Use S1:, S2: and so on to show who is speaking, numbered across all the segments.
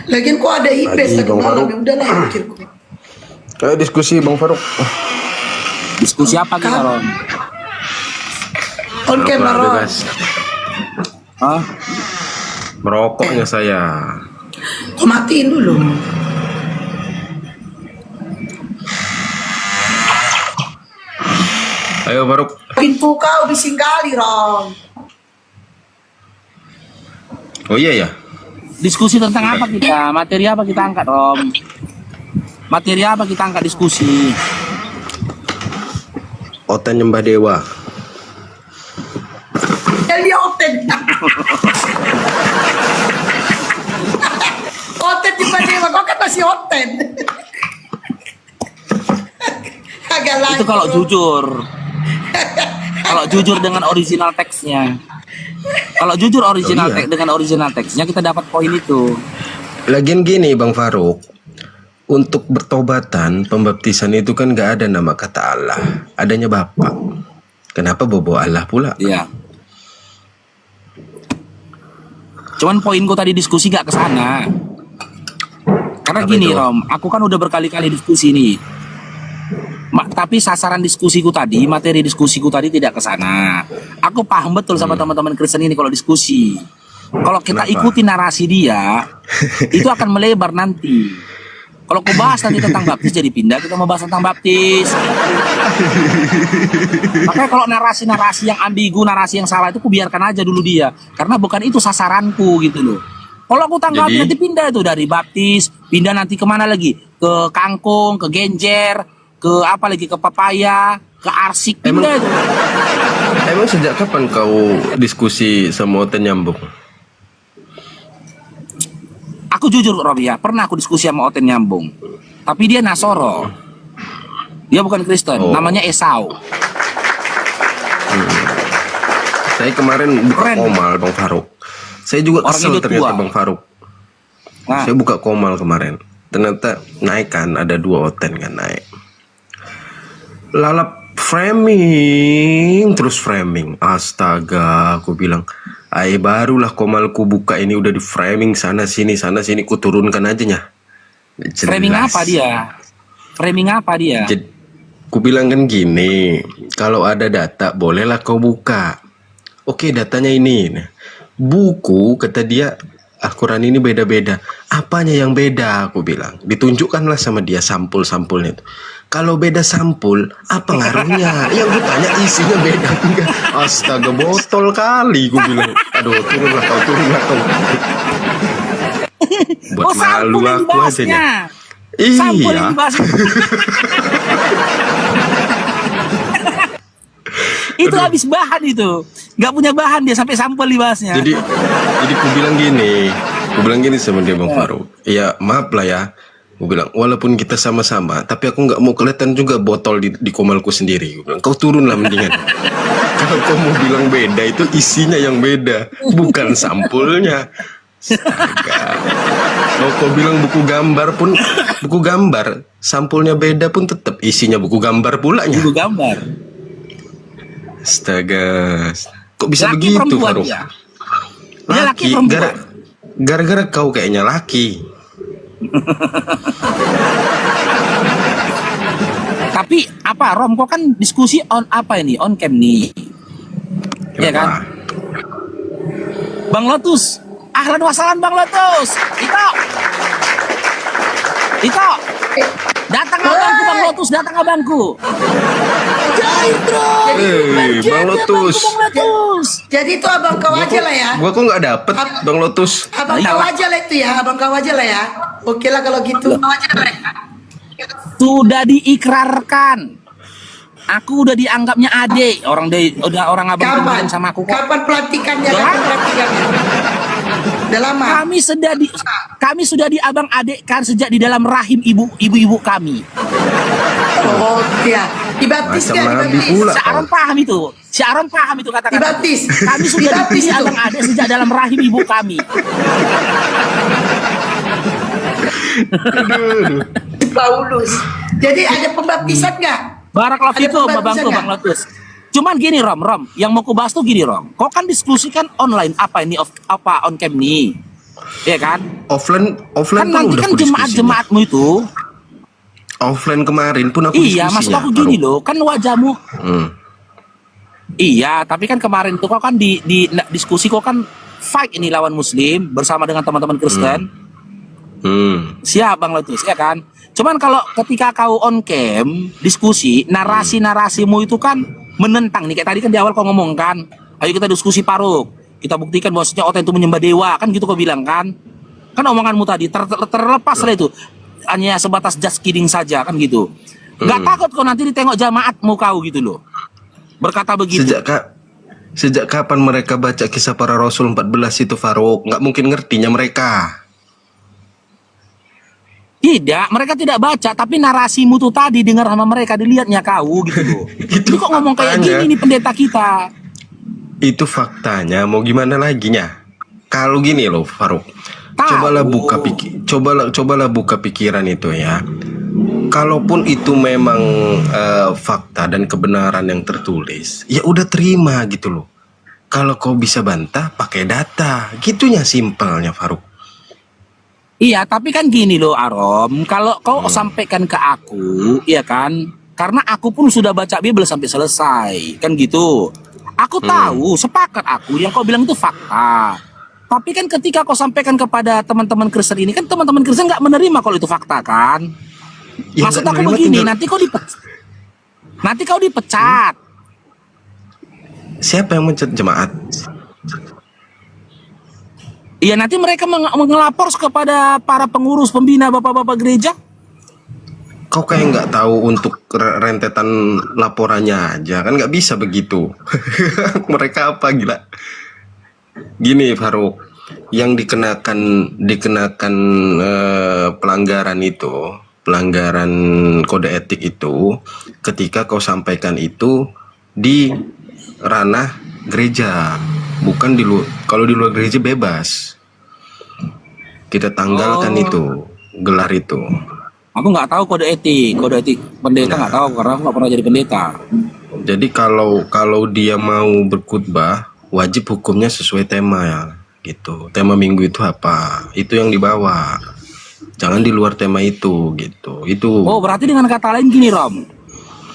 S1: Lagian kok ada IPS
S2: Lagi,
S1: tadi
S2: Bang
S1: malam,
S2: Faruk.
S1: ya udahlah ya pikirku.
S2: Ayo diskusi Bang Faruk.
S3: Diskusi apa kita, Ron?
S1: On cam
S2: Apa,
S1: Ron.
S2: bebas.
S3: Hah?
S2: Merokoknya saya.
S1: Kau matiin dulu.
S2: Ayo Faruk.
S1: Info kau bising kali Ron.
S2: Oh iya ya.
S3: Diskusi tentang apa kita? Materi apa kita angkat, Rom? Materi apa kita angkat diskusi?
S2: Oten nyembah dewa.
S1: Yang dia oten. Oten juga dewa, kau kan masih oten. Agak lain.
S3: Itu kalau jujur. Kalau jujur dengan original teksnya. Kalau jujur original
S2: Oh, iya.
S3: dengan original teksnya kita dapat poin itu.
S2: Lagian gini Bang Faruk. Untuk bertobatan, pembaptisan itu kan gak ada nama kata Allah. Adanya Bapak. Kenapa bobo Allah pula?
S3: Iya. Cuman poinku tadi diskusi gak ke sana. Karena
S2: Apa
S3: gini
S2: itu?
S3: Rom, aku kan udah berkali-kali diskusi nih. Tapi sasaran diskusiku tadi, materi diskusiku tadi tidak ke sana. Aku paham betul sama teman-teman Kristen ini kalau diskusi. Kalau kita
S2: Kenapa?
S3: ikuti narasi dia, itu akan melebar nanti. Kalau kau bahas nanti tentang baptis jadi pindah, kita mau bahas tentang baptis. Makanya kalau narasi-narasi yang ambigu, narasi yang salah itu ku biarkan aja dulu dia. Karena bukan itu sasaranku gitu loh. Kalau aku tanggapi
S2: Jadi?
S3: nanti pindah itu dari baptis, pindah nanti kemana lagi? Ke kangkung, ke genjer, ke apa lagi? Ke papaya, ke arsik, pindah itu.
S2: Emang sejak kapan kau diskusi sama Oten nyambung?
S3: Aku jujur Rob ya, pernah aku diskusi sama Oten nyambung. Tapi dia Nasoro. Dia bukan Kristen,
S2: Oh.
S3: namanya Esau.
S2: Saya kemarin buka
S3: Keren.
S2: komal Bang Faruk. Saya juga
S3: Orangnya
S2: kesel
S3: udah
S2: ternyata
S3: tua.
S2: Bang Faruk.
S3: Nah,
S2: Saya buka komal kemarin. Ternyata naik kan, ada 2 Oten kan naik. Lalap framing, terus framing. Astaga, aku bilang, barulah komalku buka ini udah di framing sana sini, ku turunkan aja nya.
S3: framing apa dia? Framing apa dia?
S2: Jadi, ku bilang kan gini, kalau ada data bolehlah kau buka. Oke, datanya ini. Nah, buku kata dia Al-Quran ini beda-beda. Apanya yang beda? Aku bilang. Ditunjukkanlah sama dia sampul-sampulnya itu. Kalau beda sampul, apa ngaruhnya? Yang ditanya isinya beda enggak? Astaga, botol kali, ku bilang. Aduh, turunlah kau. Buat malu
S3: sampul yang
S2: aku aja nya.
S3: dibahasnya. Sampul
S2: Iya.
S3: yang dibahas. Itu habis bahan itu. Nggak punya bahan dia sampai sampul dibahasnya.
S2: Jadi ku bilang gini sama dia Bang Faruk. Ya maaf lah ya. Gue bilang walaupun kita sama-sama, tapi aku nggak mau kelihatan juga botol di komalku sendiri. Gue bilang kau turun lah mendingan. Kalau kau mau bilang beda itu isinya yang beda, bukan sampulnya. Astaga. Kalau kau bilang buku gambar, sampulnya beda pun tetap isinya buku gambar pulanya.
S3: Ibu gambar.
S2: Astaga. Kok bisa
S3: Laki
S2: begitu
S3: perempuan
S2: Faruk?
S3: dia. Dia laki
S2: Laki,
S3: perempuan.
S2: gara-gara kau kayaknya laki.
S3: Tapi apa Rom kok kan diskusi on apa ini? On cam nih. Iya kan?
S2: Kenapa?
S3: Bang Lotus. Ahlan wasalan Bang Lotus. Ito. Datang abangku Bang Lotus, datang abangku.
S1: Jaitro.
S2: Bang Lotus.
S3: Bang Lotus.
S1: Jadi itu abang kau aja lah ya.
S2: Gua kok nggak dapet Bang Lotus.
S1: Abang
S3: Nah,
S1: kau
S3: iyalah.
S1: aja lah itu ya, abang kau aja lah ya. Oke lah kalau gitu.
S3: Sudah diikrarkan. Aku udah dianggapnya adik. Udah orang abang
S1: Kapan?
S3: kemarin sama aku kok.
S1: Kapan pelantikannya?
S3: Udah
S1: Kapan
S3: lama.
S1: pelantikannya? Udah lama.
S3: Kami sudah di abang adikkan sejak di dalam rahim ibu-ibu kami.
S1: Oh iya. Dibaptis
S2: Macam
S1: kan?
S2: Nabi
S1: Dibaptis.
S2: pula.
S3: Si Aron paham itu. Si Aron paham itu kata-kata.
S1: Dibaptis.
S3: Kami sudah
S1: Dibaptis
S3: dipilih
S1: itu.
S3: abang adik sejak dalam rahim ibu kami.
S2: Aduh.
S1: Paulus. Jadi ada pembaptisan nggak?
S3: Barakallahu
S1: Ada
S3: fikum
S1: pembaptisan
S3: abangku
S1: nggak?
S3: Bang Lotus. Cuman gini Rom, yang mau ku bahas tuh gini Rom. Kau kan diskusikan online apa ini apa on cam nih? Iya kan?
S2: Offline
S3: Kan
S2: pun
S3: nanti
S2: udah
S3: kan
S2: aku diskusinya.
S3: jemaat-jemaatmu itu.
S2: Offline kemarin pun aku
S3: Iya, maksud
S2: diskusinya.
S3: aku gini loh, kan wajahmu.
S2: Hmm.
S3: Iya, tapi kan kemarin tuh kau kan di diskusi kau kan fight ini lawan Muslim bersama dengan teman-teman Kristen. Siap Bang Letus, ya kan? Cuman kalau ketika kau on cam diskusi, narasi-narasimu itu kan menentang nih. Kayak tadi kan di awal kau ngomong kan, ayo kita diskusi Faruk, kita buktikan bahwasanya Oten itu menyembah dewa, kan gitu kau bilang kan? Kan omonganmu tadi terlepas lah itu, hanya sebatas just kidding saja kan gitu. Gak takut kau nanti ditengok jamaatmu kau gitu loh, berkata begitu.
S2: Sejak kapan mereka baca kisah para Rasul 14 itu, Faruk? Nggak mungkin ngertinya mereka.
S3: Tidak, mereka tidak baca, tapi narasimu tuh tadi dengar sama mereka, dilihatnya kau gitu loh.
S2: Itu
S3: Ini kok ngomong kayak
S2: faktanya.
S3: gini nih pendeta kita.
S2: Itu faktanya, mau gimana lagi nya? Kalau gini loh, Faruk.
S3: Tahu.
S2: Cobalah buka pikiran itu ya. Kalaupun itu memang fakta dan kebenaran yang tertulis, ya udah terima gitu loh. Kalau kau bisa bantah, pakai data. Gitunya simpelnya, Faruk.
S3: Iya, tapi kan gini loh Arom, kalau kau sampaikan ke aku, iya kan? Karena aku pun sudah baca Bible sampai selesai, kan gitu. Aku tahu, sepakat aku, yang kau bilang itu fakta. Tapi kan ketika kau sampaikan kepada teman-teman Kristen ini, kan teman-teman Kristen nggak menerima kalau itu fakta kan?
S2: Ya,
S3: Maksud
S2: nggak
S3: aku
S2: nerima
S3: begini,
S2: tinggal-
S3: nanti kau dipecat.
S2: Siapa yang mencet jemaat?
S3: Iya, nanti mereka mengelapor kepada para pengurus pembina bapak-bapak gereja.
S2: Kau kayak nggak tahu untuk rentetan laporannya aja, kan nggak bisa begitu. Mereka apa gila? Gini Faruk, yang dikenakan pelanggaran itu, pelanggaran kode etik itu, ketika kau sampaikan itu di ranah gereja, bukan di luar. Kalau di luar gereja bebas, kita tanggalkan itu gelar itu.
S3: Aku nggak tahu kode etik pendeta nggak tahu karena aku nggak pernah jadi pendeta.
S2: Jadi kalau dia mau berkhutbah, wajib hukumnya sesuai tema ya, gitu. Tema minggu itu apa? Itu yang dibawa. Jangan di luar tema itu, gitu. Itu.
S3: Oh, berarti dengan kata lain gini, Rom.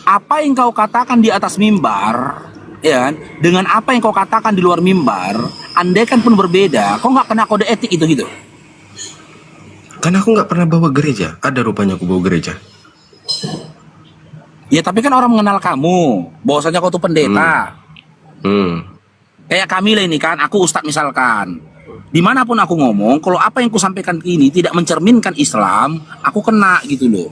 S3: Apa yang kau katakan di atas mimbar, ya, kan, dengan apa yang kau katakan di luar mimbar, andaikan pun berbeda, kau nggak kena kode etik itu gitu.
S2: Kan aku nggak pernah bawa gereja. Ada rupanya aku bawa gereja.
S3: Ya, tapi kan orang mengenal kamu, bahwasanya kau tuh pendeta. Kayak Kamila ini kan, aku ustadz misalkan. Dimanapun aku ngomong, kalau apa yang ku sampaikan ini tidak mencerminkan Islam, aku kena gitu loh.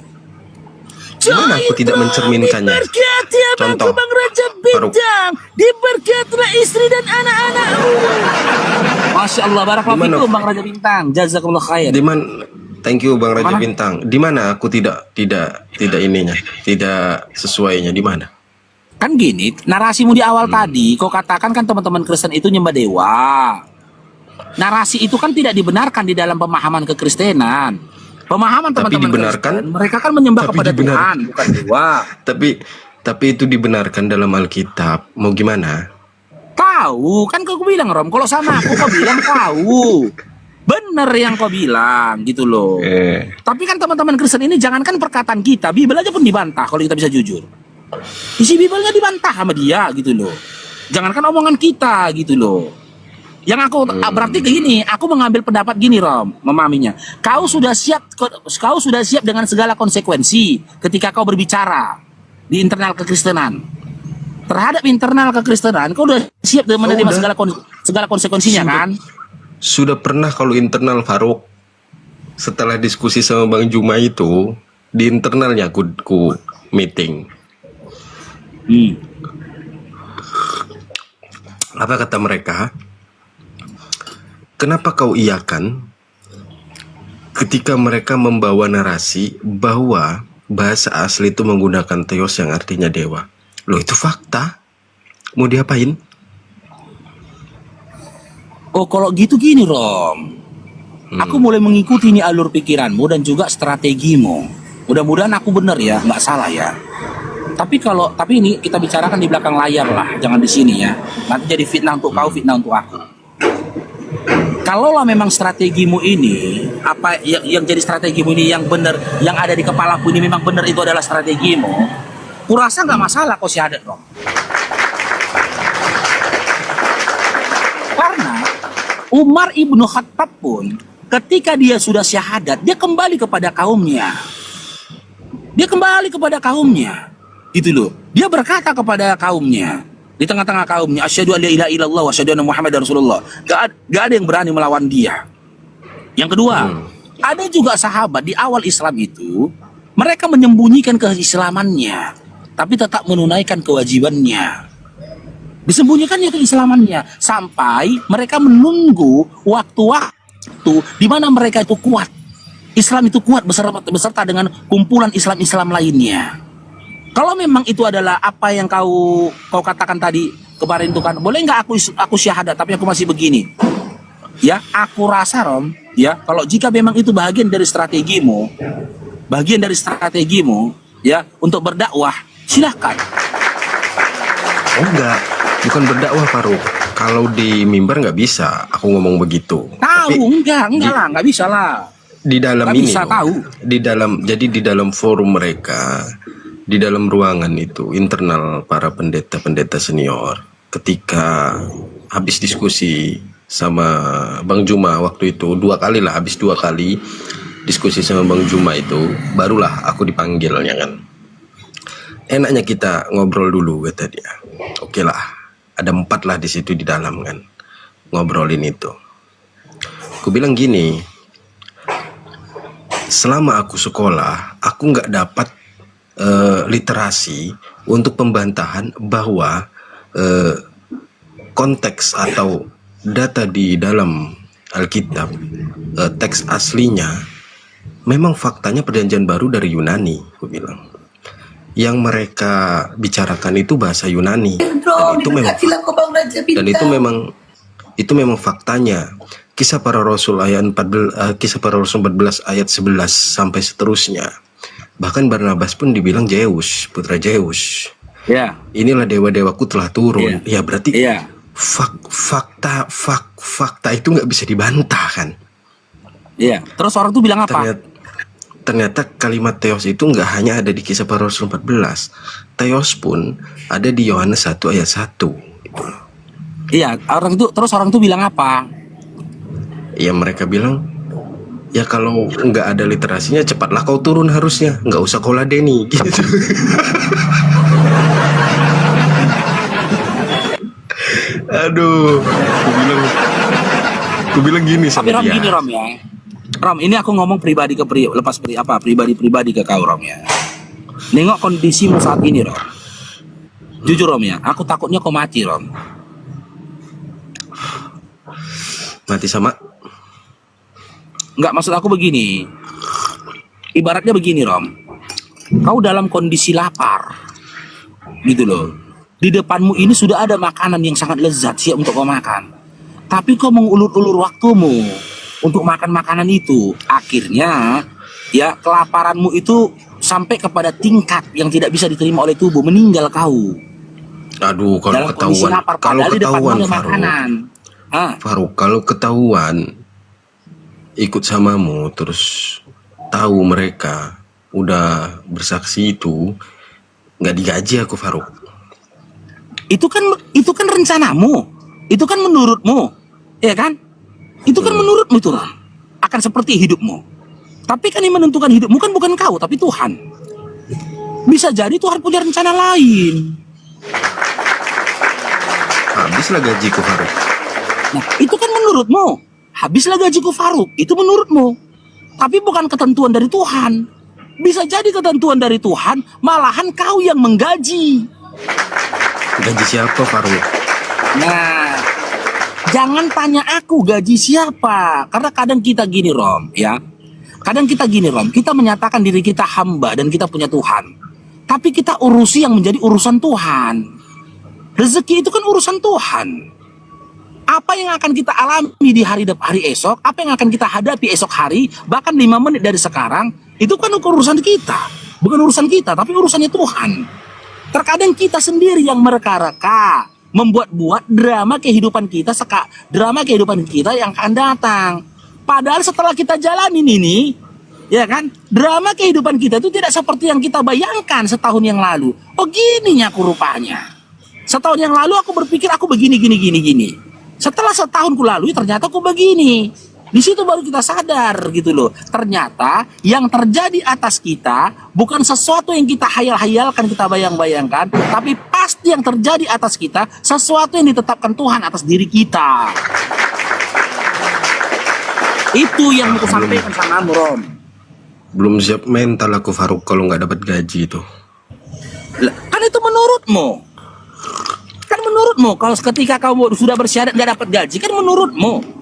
S2: Gimana aku tidak mencerminkannya?
S3: Diberkati abangku
S2: Contoh,
S3: Bang Raja
S2: Faruk.
S3: Bintang, diberkatilah istri dan anak-anakmu. Masya Allah, barakallahu
S2: Gimana?
S3: fikum Bang Raja Bintang, jazakumullah khair.
S2: Di mana? Thank you Bang Raja
S3: Mana?
S2: Bintang. Di mana aku tidak ininya, tidak sesuainya di mana?
S3: Kan gini, narasimu di awal tadi, kau katakan kan teman-teman Kristen itu nyembah dewa. Narasi itu kan tidak dibenarkan di dalam pemahaman kekristenan. Pemahaman
S2: Tapi
S3: teman-teman
S2: dibenarkan.
S3: Kristen, mereka kan menyembah
S2: Tapi
S3: kepada
S2: dibenar-
S3: Tuhan, bukan dewa.
S2: Tapi itu dibenarkan dalam Alkitab. Mau gimana?
S3: Tahu, kan kau bilang Rom, kalau sama aku kau bilang tahu. Bener yang kau bilang gitu loh. Tapi kan teman-teman Kristen ini jangankan perkataan kita, Bible aja pun dibantah kalau kita bisa jujur. Isi Bible-nya dibantah sama dia gitu loh. Jangankan omongan kita gitu loh. Yang aku berarti kayak gini, aku mengambil pendapat gini Rom, memahaminya. Kau sudah siap dengan segala konsekuensi ketika kau berbicara di internal kekristenan. Terhadap internal kekristenan, kau udah siap dengan menerima
S2: udah.
S3: segala konsekuensinya kan?
S2: Sudah pernah kalau internal Faruk, setelah diskusi sama Bang Juma itu, di internalnya aku meeting. Apa kata mereka? Kenapa kau iyakan ketika mereka membawa narasi bahwa bahasa asli itu menggunakan theos yang artinya dewa? Loh, itu fakta. Mau diapain?
S3: Oh, kalau gitu gini Rom. Aku mulai mengikuti nih alur pikiranmu dan juga strategimu. Mudah-mudahan aku benar ya, nggak salah ya. Tapi ini kita bicarakan di belakang layar lah, jangan di sini ya. Nanti jadi fitnah untuk kau, fitnah untuk aku. Kalaulah memang strategimu ini, apa yang jadi strategimu ini yang benar, yang ada di kepalaku ini memang benar itu adalah strategimu, kurasa nggak masalah kau syahadat, Rom. Karena Umar ibnu Khattab pun ketika dia sudah syahadat, dia kembali kepada kaumnya. Dia kembali kepada kaumnya. Gitu loh. Dia berkata kepada kaumnya, di tengah-tengah kaumnya, asyhadu an la ilaha illallah wa asyhadu anna muhammadar rasulullah. Gak ada yang berani melawan dia. Yang kedua, ada juga sahabat di awal Islam itu, mereka menyembunyikan keislamannya, tapi tetap menunaikan kewajibannya. Disembunyikannya keislamannya sampai mereka menunggu waktu-waktu di mana mereka itu kuat. Islam itu kuat beserta dengan kumpulan Islam-Islam lainnya. Kalau memang itu adalah apa yang kau katakan tadi kemarin itu kan, boleh nggak aku syahadat tapi aku masih begini? Ya, aku rasa, Rom, ya, kalau jika memang itu bagian dari strategimu, ya, untuk berdakwah, silahkan.
S2: Oh enggak, bukan berdakwah Faruk. Kalau di mimbar nggak bisa aku ngomong begitu.
S3: Tahu, enggak lah, nggak bisa lah.
S2: Di dalam
S3: nggak
S2: ini,
S3: bisa tahu.
S2: Di dalam forum mereka, di dalam ruangan itu internal para pendeta senior, ketika habis diskusi sama Bang Juma waktu itu habis dua kali diskusi sama Bang Juma itu, barulah aku dipanggilnya kan. Enaknya kita ngobrol dulu kata dia. Oke lah, ada 4 lah di situ di dalam kan, ngobrolin itu. Aku bilang gini, selama aku sekolah, aku nggak dapat literasi untuk pembantahan bahwa konteks atau data di dalam Alkitab, teks aslinya memang faktanya perjanjian baru dari Yunani. Aku bilang yang mereka bicarakan itu bahasa Yunani, dan itu memang faktanya. Kisah para Rasul ayat 14, Kisah para Rasul 14 ayat 11 sampai seterusnya. Bahkan Barnabas pun dibilang Zeus, putra Zeus.
S3: Ya.
S2: Inilah dewa-dewaku telah turun. Ya berarti
S3: Iya.
S2: fakta itu nggak bisa dibantah kan?
S3: Iya. Terus orang tuh bilang apa?
S2: Ternyata kalimat Theos itu nggak hanya ada di Kisah para Rasul 14. Theos pun ada di Yohanes 1 ayat 1.
S3: Iya. Orang tuh bilang apa?
S2: Ya mereka bilang, ya kalau nggak ada literasinya cepatlah kau turun, harusnya nggak usah kau ladeni gitu. Aduh, aku bilang gini sama
S3: Tapi Rom
S2: dia.
S3: gini Rom ya. Rom, ini aku ngomong pribadi ke kau Rom ya. Nengok kondisimu saat ini Rom. Jujur Rom ya, aku takutnya kau mati Rom.
S2: Mati sama?
S3: Enggak, maksud aku begini. Ibaratnya begini Rom. Kau dalam kondisi lapar. Gitu loh. Di depanmu ini sudah ada makanan yang sangat lezat siap untuk kau makan. Tapi kau mengulur-ulur waktumu untuk makan makanan itu. Akhirnya ya kelaparanmu itu sampai kepada tingkat yang tidak bisa diterima oleh tubuh, meninggal kau.
S2: Aduh, kalau
S3: Dalam kondisi
S2: ketahuan,
S3: lapar, padahal di depanmu ada makanan.
S2: Faruk, kalau ketahuan ikut samamu terus tahu mereka udah bersaksi itu, nggak digaji aku Faruk.
S3: Itu kan rencanamu, itu kan menurutmu, ya kan? Itu kan menurutmu itu Ron. Akan seperti hidupmu. Tapi kan yang menentukan hidupmu kan bukan kau, tapi Tuhan. Bisa jadi Tuhan punya rencana lain.
S2: Habislah gajiku Faruk.
S3: Nah, itu kan menurutmu. Habislah gajiku Faruk, itu menurutmu. Tapi bukan ketentuan dari Tuhan. Bisa jadi ketentuan dari Tuhan, malahan kau yang menggaji.
S2: Gaji siapa Faruk?
S3: Nah, jangan tanya aku gaji siapa. Karena kadang kita gini Rom, ya. Kadang kita gini Rom, kita menyatakan diri kita hamba dan kita punya Tuhan. Tapi kita urusi yang menjadi urusan Tuhan. Rezeki itu kan urusan Tuhan. Apa yang akan kita alami di hari esok, apa yang akan kita hadapi esok hari, bahkan 5 menit dari sekarang, itu kan urusan kita. Bukan urusan kita, tapi urusannya Tuhan. Terkadang kita sendiri yang mereka-reka, membuat-buat drama kehidupan kita, drama kehidupan kita yang akan datang. Padahal setelah kita jalanin ini, ya kan, drama kehidupan kita itu tidak seperti yang kita bayangkan setahun yang lalu. Oh gininya aku rupanya. Setahun yang lalu aku berpikir aku begini. Setelah setahun ku lalui ternyata aku begini. Di situ baru kita sadar gitu loh. Ternyata yang terjadi atas kita bukan sesuatu yang kita hayal-hayalkan, kita bayang-bayangkan, tapi pasti yang terjadi atas kita sesuatu yang ditetapkan Tuhan atas diri kita. Itu yang mau sampaikan sama kamu, Rom.
S2: Belum siap mental aku, Faruk, kalau nggak dapat gaji itu.
S3: Kan itu menurutmu. Kan menurutmu kalau ketika kamu sudah bersyahadat nggak dapat gaji, kan menurutmu.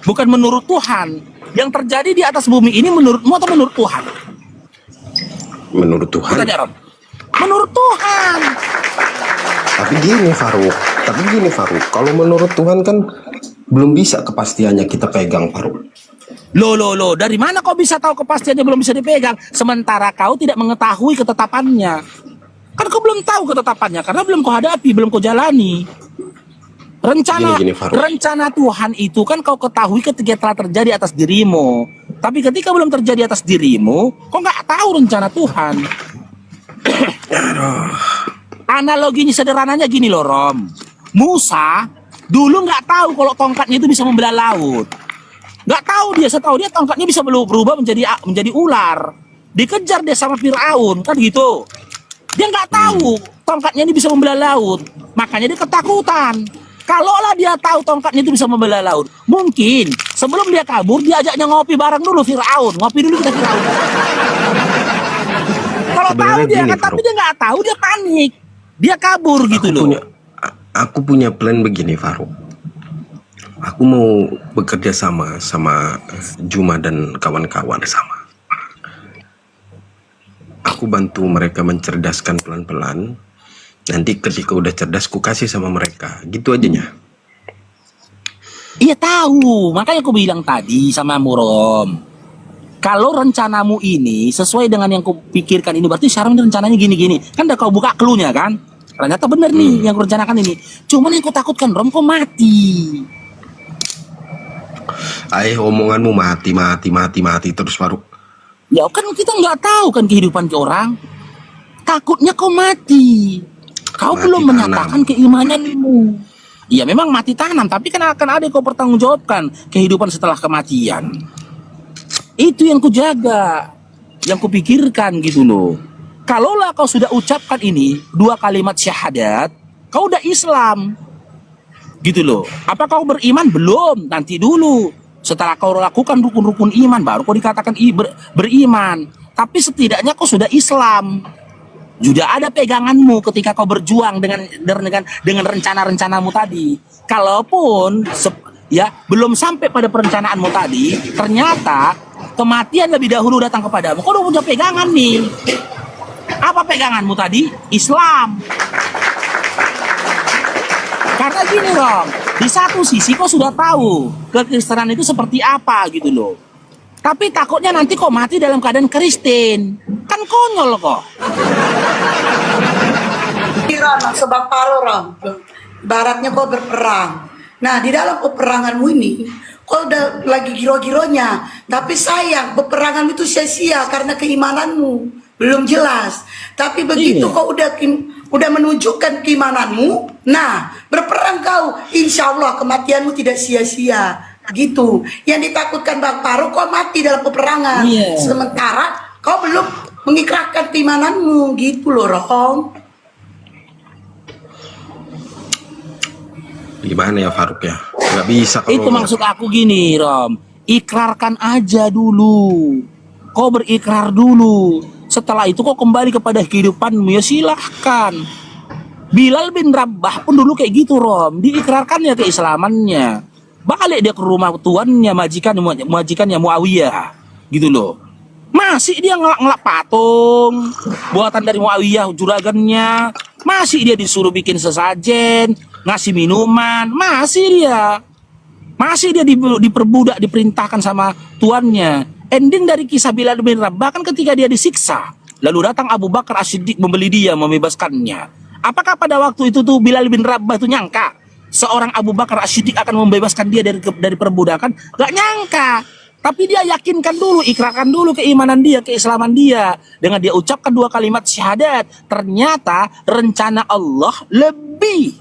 S3: Bukan menurut Tuhan. Yang terjadi di atas bumi ini menurutmu atau menurut Tuhan?
S2: Menurut Tuhan.
S3: Menurut Tuhan.
S2: Tapi gini Faruk, kalau menurut Tuhan kan belum bisa kepastiannya kita pegang, Faruk.
S3: Loh, dari mana kau bisa tahu kepastiannya belum bisa dipegang? Sementara kau tidak mengetahui ketetapannya. Kan kau belum tahu ketetapannya, karena belum kau hadapi, belum kau jalani. Rencana Tuhan itu kan kau ketahui ketika telah terjadi atas dirimu. Tapi ketika belum terjadi atas dirimu, kau nggak tahu rencana Tuhan. Analoginya sederhananya gini loh, Rom. Musa dulu nggak tahu kalau tongkatnya itu bisa membelah laut. Nggak tahu dia, setahu dia tongkatnya bisa berubah menjadi ular. Dikejar dia sama Firaun, kan gitu. Dia nggak tahu tongkatnya ini bisa membelah laut. Makanya dia ketakutan. Kalaulah dia tahu tongkatnya itu bisa membelah laut, mungkin sebelum dia kabur, dia ajaknya ngopi bareng dulu Firaun. Ngopi dulu kita Firaun. Kalau tahu dia kan, tapi dia nggak tahu, dia panik. Dia kabur gitu loh.
S2: Aku punya plan begini, Faruk. Aku mau bekerja sama Juma dan kawan-kawan sama. Aku bantu mereka mencerdaskan pelan-pelan. Nanti ketika udah cerdas, ku kasih sama mereka. Gitu aja.
S3: Iya tahu, makanya aku bilang tadi sama Murom. Kalau rencanamu ini sesuai dengan yang ku pikirkan ini, berarti sekarang rencananya gini-gini. Kan udah kau buka clue-nya kan? Ternyata bener nih yang ku rencanakan ini. Cuman yang ku takutkan, Rom, kau mati.
S2: Omonganmu mati terus, Faruk.
S3: Ya kan kita nggak tahu kan kehidupan ke orang. Takutnya kau mati. Kau mati belum menyatakan keimananmu. Ya memang mati tanam, tapi kan akan ada kau pertanggungjawabkan kehidupan setelah kematian. Itu yang ku jaga, yang ku pikirkan gitu loh. Kalaulah kau sudah ucapkan ini 2 kalimat syahadat, kau udah Islam. Gitu loh. Apa kau beriman? Belum, nanti dulu. Setelah kau lakukan rukun-rukun iman, baru kau dikatakan beriman. Tapi setidaknya kau sudah Islam. Sudah ada peganganmu ketika kau berjuang dengan rencana-rencanamu tadi. Kalaupun belum sampai pada perencanaanmu tadi, ternyata kematian lebih dahulu datang kepadamu. Kau udah punya pegangan nih. Apa peganganmu tadi? Islam. Karena gini, Rom, di satu sisi kau sudah tahu kekristenan itu seperti apa gitu loh. Tapi takutnya nanti kau mati dalam keadaan Kristen. Kan konyol kok.
S1: Rom, sebab paruh, Rom. Baratnya kau berperang. Nah, di dalam peperanganmu ini, kau udah lagi giro-gironya. Tapi sayang, peperangan itu sia-sia karena keimananmu belum jelas. Tapi begitu kau udah menunjukkan keimananmu, nah berperang kau, insya Allah kematianmu tidak sia-sia. Gitu. Yang ditakutkan Bang Paruh, kau mati dalam peperangan. Sementara kau belum mengikrarkan keimananmu, gitu loh, Rom.
S2: Gimana ya, Faruk ya? Nggak bisa.
S3: Itu maksud aku gini, Rom. Ikrarkan aja dulu. Kau berikrar dulu. Setelah itu kau kembali kepada kehidupanmu, ya silahkan. Bilal bin Rabah pun dulu kayak gitu, Rom. Diikrarkannya keislamannya. Balik dia ke rumah tuannya, majikannya Muawiyah. Gitu loh. Masih dia ngelak-ngelak patung buatan dari Muawiyah, juragannya. Masih dia disuruh bikin sesajen, ngasih minuman. Masih dia diperbudak, diperintahkan sama tuannya. Ending dari kisah Bilal bin Rabah kan ketika dia disiksa, lalu datang Abu Bakar As-Siddiq membeli dia, membebaskannya. Apakah pada waktu itu tuh Bilal bin Rabah tuh nyangka seorang Abu Bakar As-Siddiq akan membebaskan dia dari perbudakan? Gak nyangka. Tapi dia yakinkan dulu, ikrarkan dulu keimanan dia, keislaman dia. Dengan dia ucapkan 2 kalimat syahadat. Ternyata rencana Allah lebih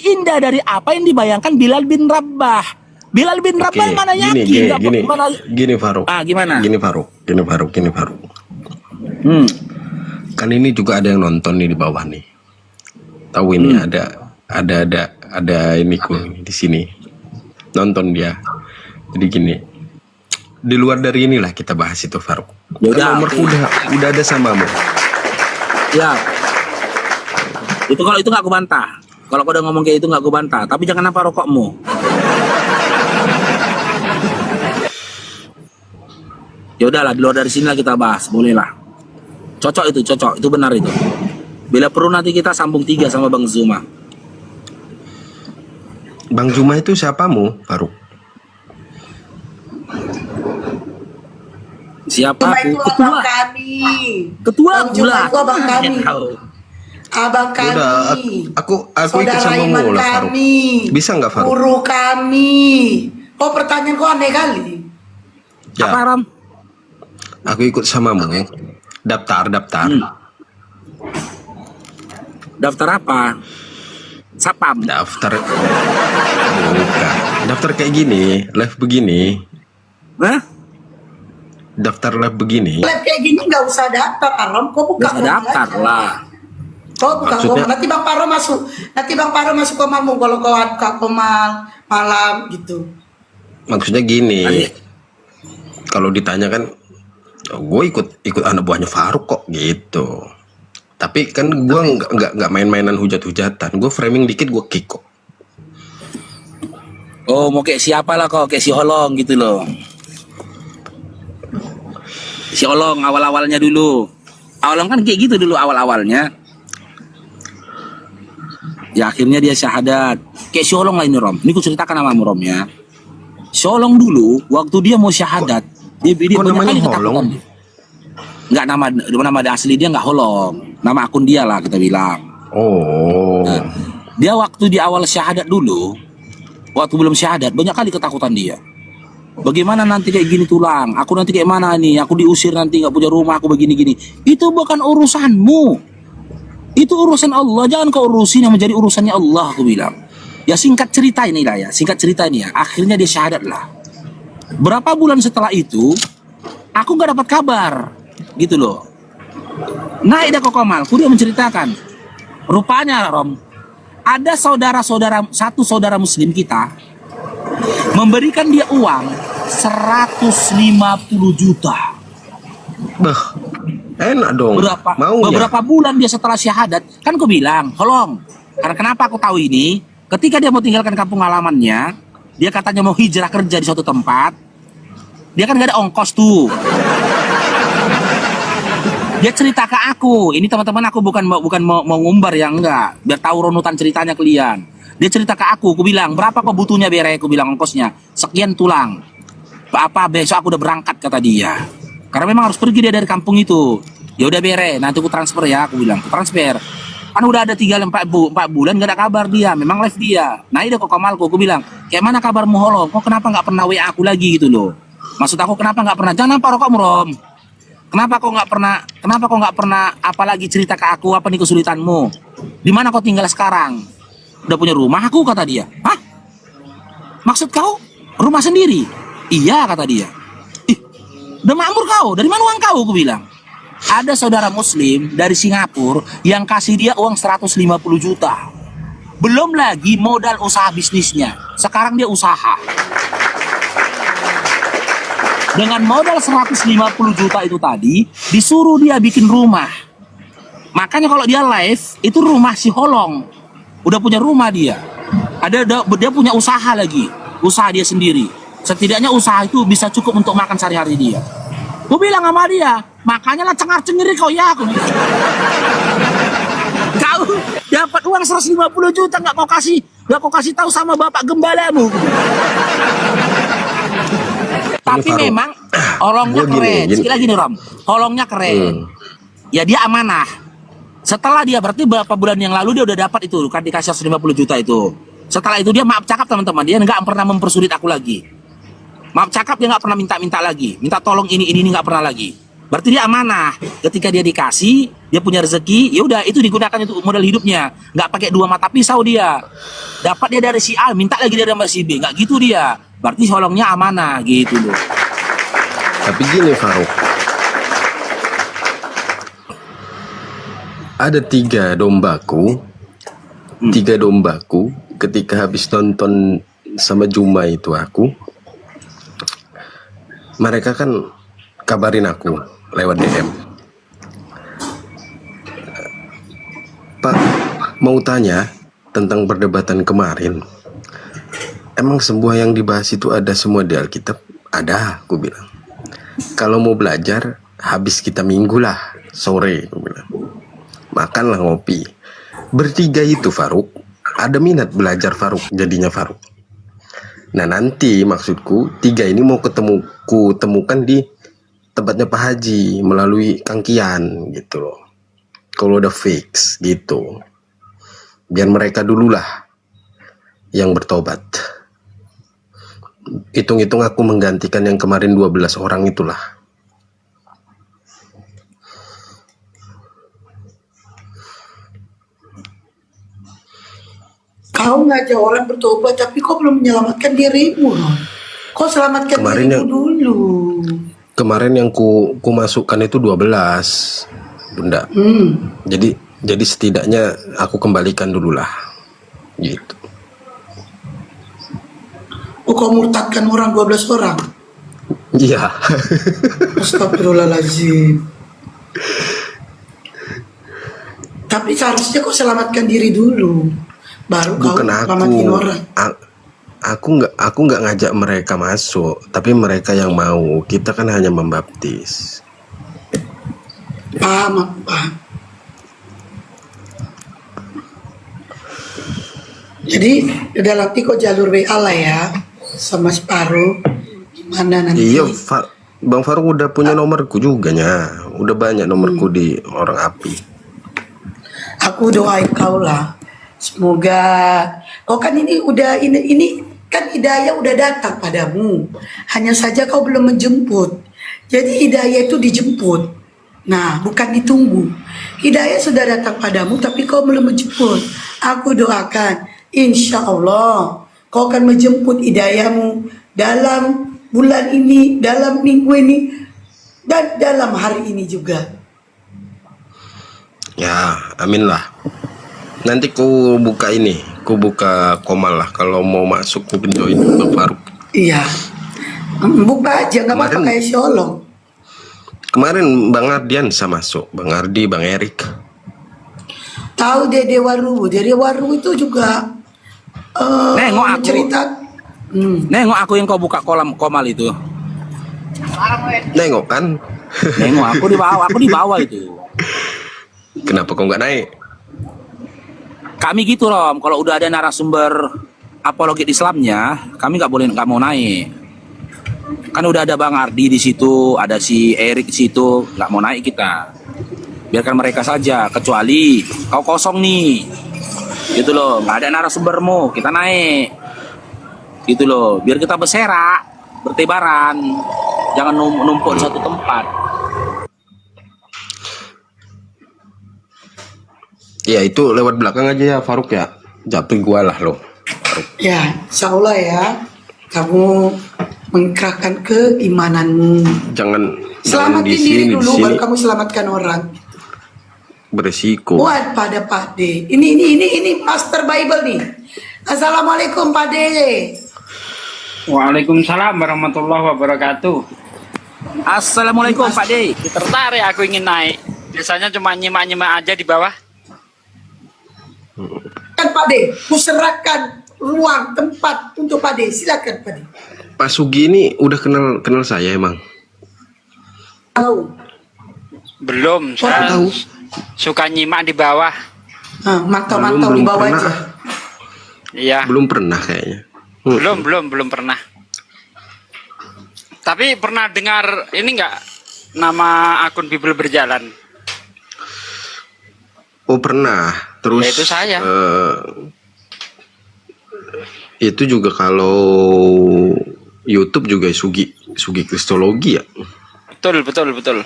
S3: indah dari apa yang dibayangkan Bilal bin Rabah. Bilal bin Rabah mana yakin?
S2: Gini Faruk.
S3: Gimana?
S2: Gini Faruk. Kan ini juga ada yang nonton nih di bawah nih. Tahu ini ada ini di sini. Nonton dia. Jadi gini. Di luar dari inilah kita bahas itu Faruk.
S3: Yaudah,
S2: nomorku udah ada samamu.
S3: Ya. Itu kalau itu nggak aku bantah. Kalau kau udah ngomong kayak itu nggak aku bantah. Tapi jangan nampak rokokmu. Ya udahlah, di luar dari sini lah kita bahas, bolehlah. Cocok itu benar itu. Bila perlu nanti kita sambung 3 sama Bang Zuma.
S2: Bang Zuma itu siapamu, Faruk?
S3: Siapa?
S1: Itu abang kami.
S3: Ketua
S1: Bang Zuma itu abang kami. Abang kami.
S2: Udah, aku ikut
S1: Saudara
S2: sama
S1: iman
S2: mu lah Faruk.
S1: kami.
S2: Bisa nggak Faruk?
S1: Guru kami. Oh, pertanyaan kau aneh kali.
S2: Ya,
S3: Apa Ram?
S2: aku ikut samamu. Daftar.
S3: Daftar apa? Sapam.
S2: Daftar. Bukan. Daftar kayak gini, live begini.
S3: Hah?
S2: Daftar live begini.
S1: Live kayak gini nggak usah daftar, Aram. Kau buka
S3: Bisa daftar
S1: aja.
S3: lah.
S1: Kau buka
S2: Maksudnya-
S1: komal. Nanti Bang Paro masuk komalmu kalau kau buka komal malam gitu.
S2: Maksudnya gini.
S3: Nanti.
S2: Kalau ditanya kan, gue ikut anak buahnya Faruk kok gitu. Tapi kan gue nggak main-mainan hujat-hujatan. Gue framing dikit gue kick kok.
S3: Oh, mau kayak siapa lah kok, kayak si Holong gitu loh. Si Holong awal-awalnya dulu. Holong kan kayak gitu dulu awal-awalnya. Ya akhirnya dia syahadat. Kayak si Holong lah ini Rom. Ini ku ceritakan sama Rom ya. Si Holong dulu waktu dia mau syahadat, dia
S2: Kok
S3: banyak
S2: namanya
S3: kali ketakutan.
S2: Holong?
S3: Enggak, nama asli dia enggak Holong. Nama akun dia lah kita bilang.
S2: Oh.
S3: Nah, dia waktu di awal syahadat dulu, waktu belum syahadat banyak kali ketakutan dia. Bagaimana nanti kayak gini tulang? Aku nanti kayak mana nih? Aku diusir nanti nggak punya rumah, aku begini-gini. Itu bukan urusanmu. Itu urusan Allah. Jangan kau urusin yang menjadi urusannya Allah, aku bilang. Ya singkat cerita ini lah ya. Singkat cerita ini ya. Akhirnya dia syahadat lah. Berapa bulan setelah itu, aku nggak dapat kabar, gitu loh. Naik dah ke Komalku, dia menceritakan. Rupanya Rom, ada satu saudara muslim kita memberikan dia uang 150 juta.
S2: Bah, enak dong.
S3: Beberapa bulan dia setelah syahadat, kan aku bilang, Holong, karena kenapa aku tahu ini? Ketika dia mau tinggalkan kampung halamannya, dia katanya mau hijrah kerja di suatu tempat. Dia kan gak ada ongkos tuh. Dia cerita ke aku, ini teman-teman aku bukan mau ngumbar ya, enggak, biar tahu runutan ceritanya kalian. Dia cerita ke aku bilang, berapa kau butuhnya Bere? Aku bilang ongkosnya, sekian tulang. Apa besok aku udah berangkat kata dia. Karena memang harus pergi dia dari kampung itu. Ya udah Bere, nanti aku transfer ya, aku bilang, aku transfer. Kan udah ada 3-4 bulan gak ada kabar dia, memang live dia. Nah ini kok Kamalku, aku bilang, kayak mana kabarmu Holong? Kok kenapa nggak pernah WA aku lagi gitu loh? Maksud aku kenapa nggak pernah? Jangan nampak rokokmu Rom. Kenapa kau nggak pernah apalagi cerita ke aku apa nih kesulitanmu? Di mana kau tinggal sekarang? Udah punya rumah aku kata dia. Hah? Maksud kau rumah sendiri? Iya kata dia. Ih, udah makmur kau. Dari mana uang kau? Aku bilang. Ada saudara muslim dari Singapura yang kasih dia uang 150 juta. Belum lagi modal usaha bisnisnya. Sekarang dia usaha. Dengan modal 150 juta itu tadi, disuruh dia bikin rumah. Makanya kalau dia live, itu rumah si Holong. Udah punya rumah dia. Dia punya usaha lagi. Usaha dia sendiri. Setidaknya usaha itu bisa cukup untuk makan sehari-hari dia. Gue bilang sama dia, makanya lah cengar-cengiri kau ya. Aku bilang. Kau dapat uang 150 juta gak kau kasih tahu sama bapak gembalamu. Tapi
S2: Faruk,
S3: memang Holongnya
S2: gua
S3: keren. Sekali lagi nih Rom, Holongnya keren. Ya dia amanah. Setelah dia berarti berapa bulan yang lalu dia udah dapat itu kan dikasih 150 juta itu. Setelah itu dia maaf cakap teman-teman, dia nggak pernah mempersulit aku lagi. Maaf cakap dia nggak pernah minta-minta lagi, minta tolong ini nggak pernah lagi. Berarti dia amanah. Ketika dia dikasih, dia punya rezeki, ya udah itu digunakan untuk modal hidupnya. Nggak pakai dua mata pisau dia. Dapat dia dari si A, minta lagi dia dari si B, nggak gitu dia. Berarti tolongnya amanah gitu loh.
S2: Tapi gini Faruk, ada tiga dombaku ketika habis nonton sama Juma itu mereka kan kabarin aku lewat DM, Pak mau tanya tentang perdebatan kemarin, emang semua yang dibahas itu ada semua di Alkitab? Ada, aku bilang. Kalau mau belajar habis kita minggu lah sore, aku bilang. Makanlah ngopi. Bertiga itu Faruk, ada minat belajar Faruk, jadinya Faruk. Nah nanti maksudku tiga ini mau temukan di tempatnya Pak Haji melalui Kang Kian gitu loh. Kalau udah fix gitu, biar mereka dululah yang bertobat. Hitung-hitung aku menggantikan yang kemarin 12 orang itulah.
S1: Kau ngajak orang bertobat tapi kau belum menyelamatkan dirimu. Kau selamatkan
S2: Kemarin
S1: dirimu dulu.
S2: Kemarin yang ku masukkan itu 12, Bunda. Jadi setidaknya aku kembalikan dulu lah. Gitu.
S1: Oh, kau murtadkan orang 12 orang.
S2: Iya.
S1: Astagfirullahaladzim. Tapi seharusnya kau selamatkan diri dulu, baru kau
S2: Bukan
S1: selamatin orang.
S2: Aku nggak ngajak mereka masuk, tapi mereka yang mau. Kita kan hanya membaptis.
S1: Paham, paham. Jadi udah nanti kau jalur WA lah ya sama separuh. Gimana nanti?
S2: Iya, Bang Faruk udah punya nomorku juga nya. Udah banyak nomorku di orang api.
S1: Aku doain kau lah. Semoga kau kan ini kan hidayah udah datang padamu. Hanya saja kau belum menjemput. Jadi hidayah itu dijemput. Nah, bukan ditunggu. Hidayah sudah datang padamu tapi kau belum menjemput. Aku doakan, insya Allah kau akan menjemput hidayahmu dalam bulan ini, dalam minggu ini, dan dalam hari ini juga.
S2: Ya, amin lah. Nanti ku buka komal lah. Kalau mau masuk ku join Bang Faruk.
S1: Iya, buka aja nggak apa-apa
S2: Kemarin-
S1: kayak Sholong.
S2: Kemarin Bang Ardian bisa masuk, Bang Ardi, Bang Erik.
S1: Tahu Dede Waru itu juga
S3: Nengok aku.
S1: cerita.
S3: Nengok aku yang kau buka komal itu.
S2: Nengok kan?
S3: Nengok aku di bawah itu.
S2: Kenapa kau nggak naik?
S3: Kami gitu Rom, kalau udah ada narasumber apologi Islamnya, kami nggak mau naik. Kan udah ada Bang Ardi di situ, ada si Erik di situ, nggak mau naik kita. Biarkan mereka saja, kecuali kau kosong nih, gitu loh, nggak ada narasumbermu, kita naik, gitu loh, biar kita berserak, bertebaran, jangan numpuk di satu tempat.
S2: Ya itu lewat belakang aja ya Faruk ya. Japri gua lah lo.
S1: Ya, insya Allah ya, kamu mengkerahkan keimananmu.
S2: Jangan
S1: Selamatin
S2: di
S1: diri
S2: sini,
S1: dulu,
S2: di sini
S1: baru kamu selamatkan orang.
S2: beresiko.
S1: Buat pada Pak D. Ini Master Bible nih. Assalamualaikum Pak D.
S4: Waalaikumsalam warahmatullahi wabarakatuh.
S3: Assalamualaikum Pak D.
S4: Tertarik aku ingin naik. Biasanya cuma nyimak-nyimak aja di bawah.
S1: Kan Pak D, kuserahkan ruang tempat untuk Pak D. Silakan Pak D.
S2: Pak Sugi ini udah kenal saya emang.
S1: Tahu.
S4: Belum,
S1: Kok
S4: saya
S2: tahu?
S4: suka nyimak di bawah.
S1: Mantau-mantau
S2: Belum
S1: di bawah
S2: pernah.
S1: aja.
S4: Iya,
S2: Belum pernah kayaknya.
S4: belum pernah. Tapi pernah dengar ini enggak nama akun Bible Berjalan?
S2: Oh pernah. Terus
S4: Ya, itu saya.
S2: Itu juga kalau YouTube juga Sugi Kristologi ya.
S4: Betul.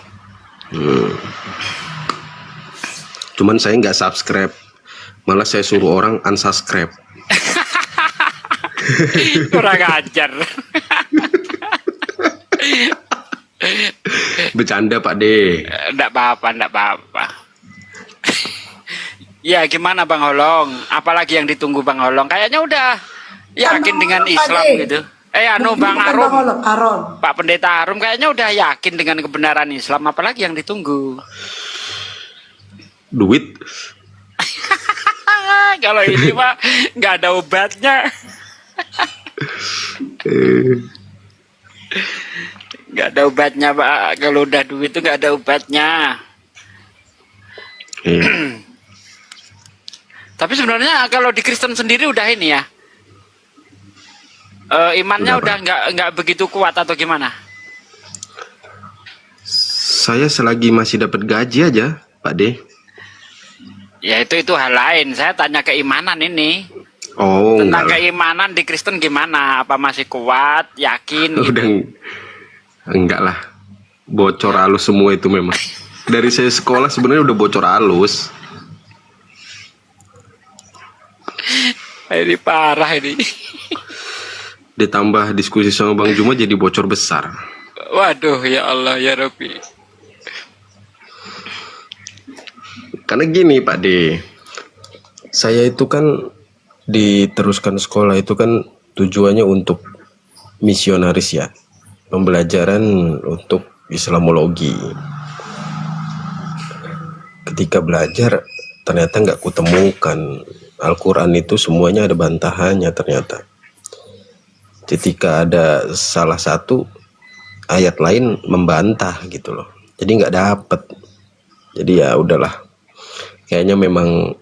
S2: Cuman saya nggak subscribe, malah saya suruh orang unsubscribe.
S4: Kurang ajar.
S2: Bercanda Pak De.
S4: Enggak apa-apa. Ya gimana Bang Holong? Apalagi yang ditunggu Bang Holong? Kayaknya udah yakin
S1: Bang
S4: dengan
S1: Holong,
S4: Islam
S1: Pak De.
S4: gitu. Bang
S1: Bukan
S4: Arum.
S1: Aron.
S4: Pak Pendeta Arum kayaknya udah yakin dengan kebenaran Islam. Apalagi yang ditunggu?
S2: Duit.
S4: Kalau ini mah nggak ada obatnya. Nggak ada obatnya Pak. Kalau udah duit itu nggak ada obatnya. Tapi sebenarnya kalau di Kristen sendiri udah ini ya, imannya
S2: Udah,
S4: udah nggak begitu kuat atau gimana?
S2: Saya selagi masih dapat gaji aja Pak De.
S4: Ya itu hal lain. Saya tanya keimanan ini.
S2: Oh
S4: Tentang
S2: enggak.
S4: keimanan di Kristen gimana? Apa masih kuat, yakin? Gitu?
S2: Udah enggak lah. Bocor halus semua itu memang. Dari saya sekolah sebenarnya udah bocor halus.
S4: Ini parah ini.
S2: Ditambah diskusi sama Bang Juma jadi bocor besar.
S4: Waduh, ya Allah, ya Rabbi.
S2: Karena gini Pak De, saya itu kan diteruskan sekolah itu kan tujuannya untuk misionaris ya, pembelajaran untuk Islamologi. Ketika belajar ternyata nggak kutemukan Al-Quran itu semuanya ada bantahannya ternyata. Ketika ada salah satu ayat lain membantah gitu loh, jadi nggak dapet. Jadi ya udahlah. Kayaknya memang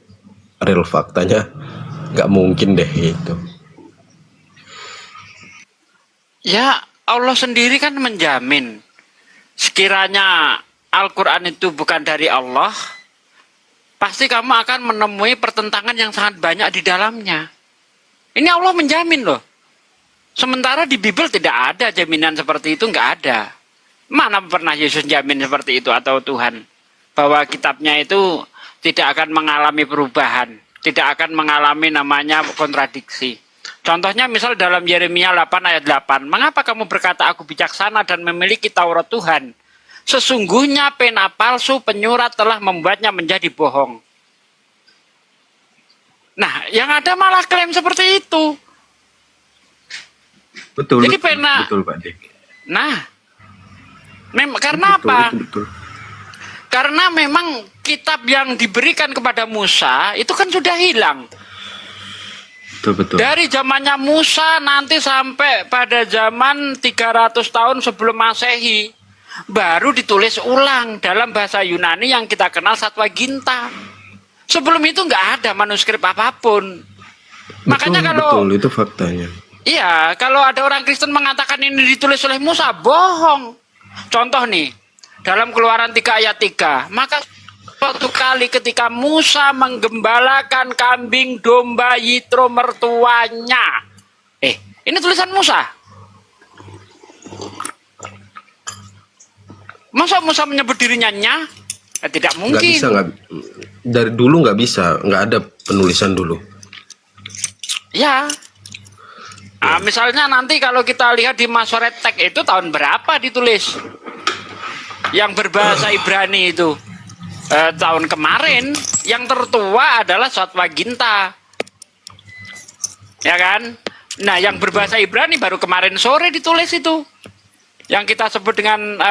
S2: real faktanya nggak mungkin deh itu.
S4: Ya Allah sendiri kan menjamin. Sekiranya Al-Quran itu bukan dari Allah, pasti kamu akan menemui pertentangan yang sangat banyak di dalamnya. Ini Allah menjamin loh. Sementara di Bible tidak ada jaminan seperti itu, nggak ada. Mana pernah Yesus jamin seperti itu atau Tuhan? Bahwa kitabnya itu tidak akan mengalami perubahan, tidak akan mengalami namanya kontradiksi. Contohnya misal dalam Yeremia 8 ayat 8, mengapa kamu berkata aku bijaksana dan memiliki Taurat Tuhan? Sesungguhnya pena palsu penyurat telah membuatnya menjadi bohong. Nah, yang ada malah klaim seperti itu.
S2: Betul.
S4: Jadi pena.
S2: Betul Pak De.
S4: Nah, karena
S2: Betul,
S4: apa?
S2: itu betul.
S4: Karena memang kitab yang diberikan kepada Musa itu kan sudah hilang.
S2: Betul.
S4: Dari zamannya Musa nanti sampai pada zaman 300 tahun sebelum Masehi baru ditulis ulang dalam bahasa Yunani yang kita kenal Septuaginta. Sebelum itu nggak ada manuskrip apapun. Makanya kalau
S2: betul itu faktanya.
S4: iya, kalau ada orang Kristen mengatakan ini ditulis oleh Musa, bohong. Contoh nih, dalam Keluaran 3 ayat 3, maka suatu kali ketika Musa menggembalakan kambing domba Yitro mertuanya. Ini tulisan Musa. Masa Musa menyebut dirinya Nya? Tidak
S2: Nggak
S4: mungkin.
S2: bisa, dari dulu nggak bisa, nggak ada penulisan dulu.
S4: Ya. Nah, misalnya nanti kalau kita lihat di Masoret Tek itu tahun berapa ditulis? Yang berbahasa Ibrani itu tahun kemarin. Yang tertua adalah Septuaginta, ya kan? Nah, yang berbahasa Ibrani baru kemarin sore ditulis itu. Yang kita sebut dengan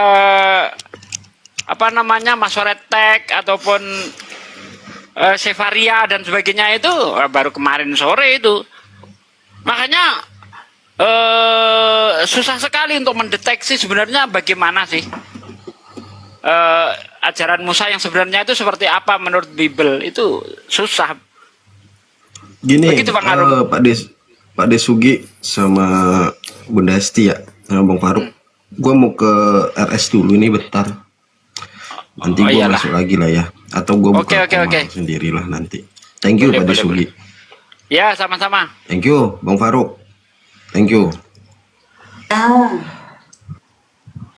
S4: apa namanya Masoret Tek ataupun Sefaria dan sebagainya itu baru kemarin sore itu. Makanya susah sekali untuk mendeteksi sebenarnya bagaimana sih ajaran Musa yang sebenarnya itu seperti apa menurut Bible, itu susah.
S2: Gini,
S4: Begitu, Bang Arum.
S2: Pak Desugi sama Bunda Esti ya, sama Bang Faruk. Gua mau ke RS dulu ini bentar. Nanti
S4: Oh,
S2: gue
S4: iyalah.
S2: masuk lagi lah ya. Atau gue
S4: Oke,
S2: buka
S4: oke,
S2: akun
S4: oke.
S2: aku sendirilah nanti. Thank you
S4: Boleh,
S2: Pak
S4: boleh,
S2: Sugi.
S4: Ya, sama-sama.
S2: Thank you Bang Faruk. Thank you.
S1: Ah.